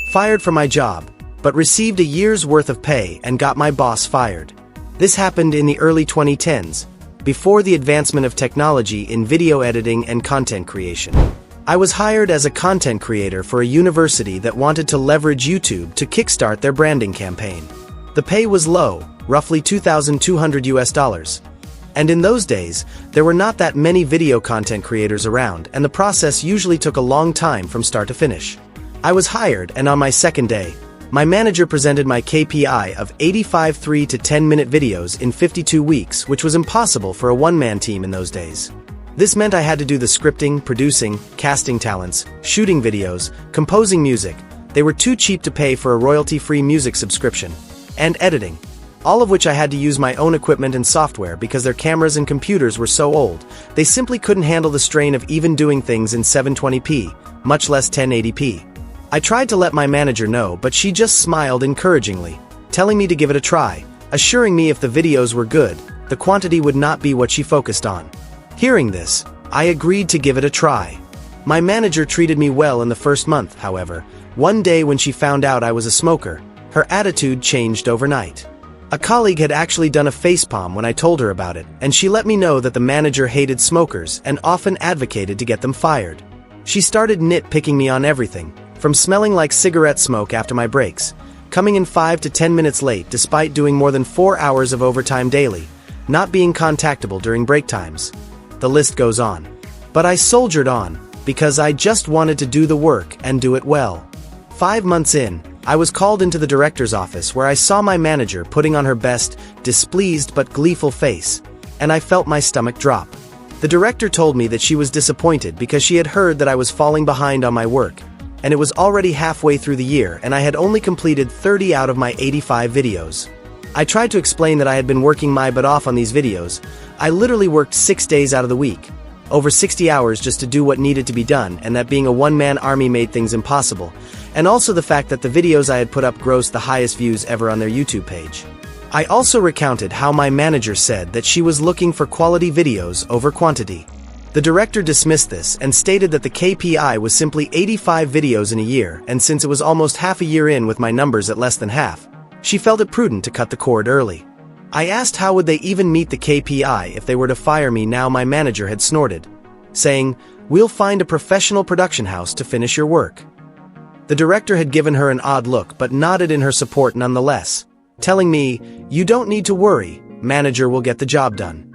fired from my job, but received a year's worth of pay and got my boss fired. This happened in the early 2010s, before the advancement of technology in video editing and content creation. I was hired as a content creator for a university that wanted to leverage YouTube to kickstart their branding campaign. The pay was low, roughly $2,200. And in those days, there were not that many video content creators around, and the process usually took a long time from start to finish. I was hired, and on my second day, my manager presented my KPI of 85 3 to 10-minute videos in 52 weeks, which was impossible for a one-man team in those days. This meant I had to do the scripting, producing, casting talents, shooting videos, composing music. They were too cheap to pay for a royalty-free music subscription, and editing. All of which I had to use my own equipment and software because their cameras and computers were so old, they simply couldn't handle the strain of even doing things in 720p, much less 1080p. I tried to let my manager know, but she just smiled encouragingly, telling me to give it a try, assuring me if the videos were good, the quantity would not be what she focused on. Hearing this, I agreed to give it a try. My manager treated me well in the first month, however. One day when she found out I was a smoker, her attitude changed overnight. A colleague had actually done a facepalm when I told her about it, and she let me know that the manager hated smokers and often advocated to get them fired. She started nitpicking me on everything, from smelling like cigarette smoke after my breaks, coming in 5 to 10 minutes late despite doing more than 4 hours of overtime daily, not being contactable during break times. The list goes on. But I soldiered on, because I just wanted to do the work and do it well. 5 months in, I was called into the director's office where I saw my manager putting on her best, displeased but gleeful face, and I felt my stomach drop. The director told me that she was disappointed because she had heard that I was falling behind on my work, and it was already halfway through the year and I had only completed 30 out of my 85 videos. I tried to explain that I had been working my butt off on these videos. I literally worked 6 days out of the week, over 60 hours just to do what needed to be done, and that being a one-man army made things impossible, and also the fact that the videos I had put up grossed the highest views ever on their YouTube page. I also recounted how my manager said that she was looking for quality videos over quantity. The director dismissed this and stated that the KPI was simply 85 videos in a year, and since it was almost half a year in with my numbers at less than half, she felt it prudent to cut the cord early. I asked how would they even meet the KPI if they were to fire me. Now my manager had snorted, saying, "We'll find a professional production house to finish your work." The director had given her an odd look but nodded in her support nonetheless, telling me, "You don't need to worry, manager will get the job done."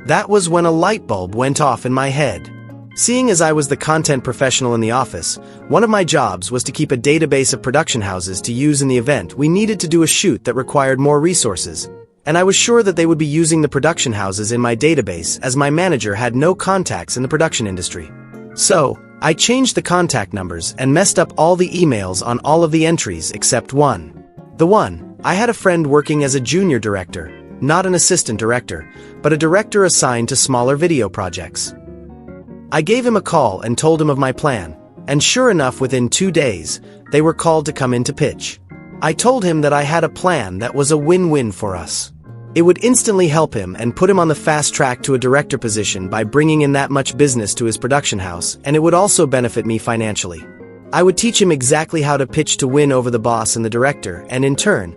That was when a light bulb went off in my head. Seeing as I was the content professional in the office, one of my jobs was to keep a database of production houses to use in the event we needed to do a shoot that required more resources, and I was sure that they would be using the production houses in my database as my manager had no contacts in the production industry. So, I changed the contact numbers and messed up all the emails on all of the entries except one. The one, I had a friend working as a junior director, not an assistant director, but a director assigned to smaller video projects. I gave him a call and told him of my plan, and sure enough within 2 days, they were called to come in to pitch. I told him that I had a plan that was a win-win for us. It would instantly help him and put him on the fast track to a director position by bringing in that much business to his production house, and it would also benefit me financially. I would teach him exactly how to pitch to win over the boss and the director, and in turn,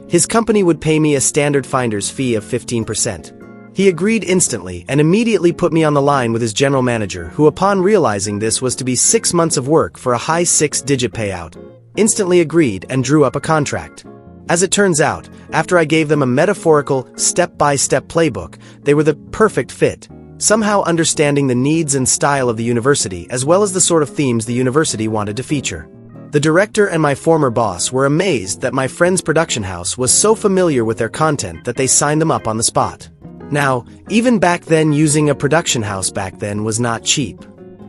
his company would pay me a standard finder's fee of 15%. He agreed instantly and immediately put me on the line with his general manager, who upon realizing this was to be 6 months of work for a high 6-digit payout, instantly agreed and drew up a contract. As it turns out, after I gave them a metaphorical, step-by-step playbook, they were the perfect fit, somehow understanding the needs and style of the university as well as the sort of themes the university wanted to feature. The director and my former boss were amazed that my friend's production house was so familiar with their content that they signed them up on the spot. Now, even back then, using a production house back then was not cheap.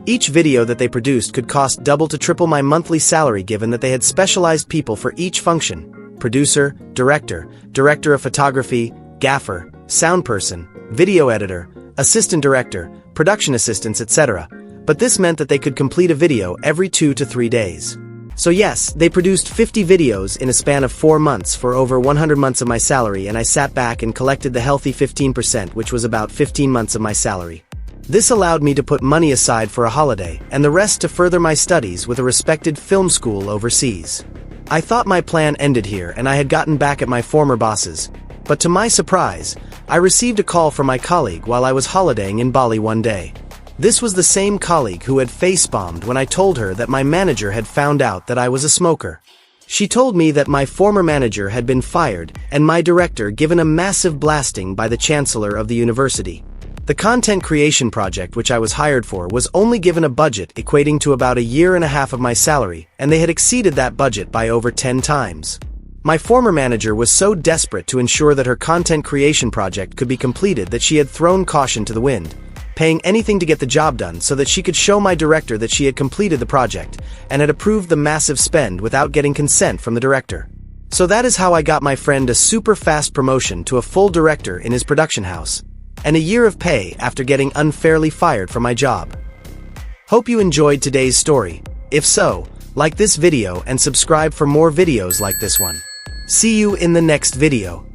Each video that they produced could cost double to triple my monthly salary given that they had specialized people for each function: producer, director, director of photography, gaffer, sound person, video editor, assistant director, production assistants, etc. But this meant that they could complete a video every 2 to 3 days. So yes, they produced 50 videos in a span of 4 months for over 100 months of my salary, and I sat back and collected the healthy 15%, which was about 15 months of my salary. This allowed me to put money aside for a holiday, and the rest to further my studies with a respected film school overseas. I thought my plan ended here and I had gotten back at my former bosses. But to my surprise, I received a call from my colleague while I was holidaying in Bali one day. This was the same colleague who had face-bombed when I told her that my manager had found out that I was a smoker. She told me that my former manager had been fired and my director given a massive blasting by the chancellor of the university. The content creation project which I was hired for was only given a budget equating to about a year and a half of my salary, and they had exceeded that budget by over 10 times. My former manager was so desperate to ensure that her content creation project could be completed that she had thrown caution to the wind, paying anything to get the job done so that she could show my director that she had completed the project and had approved the massive spend without getting consent from the director. So that is how I got my friend a super fast promotion to a full director in his production house, and a year of pay after getting unfairly fired from my job. Hope you enjoyed today's story. If so, like this video and subscribe for more videos like this one. See you in the next video.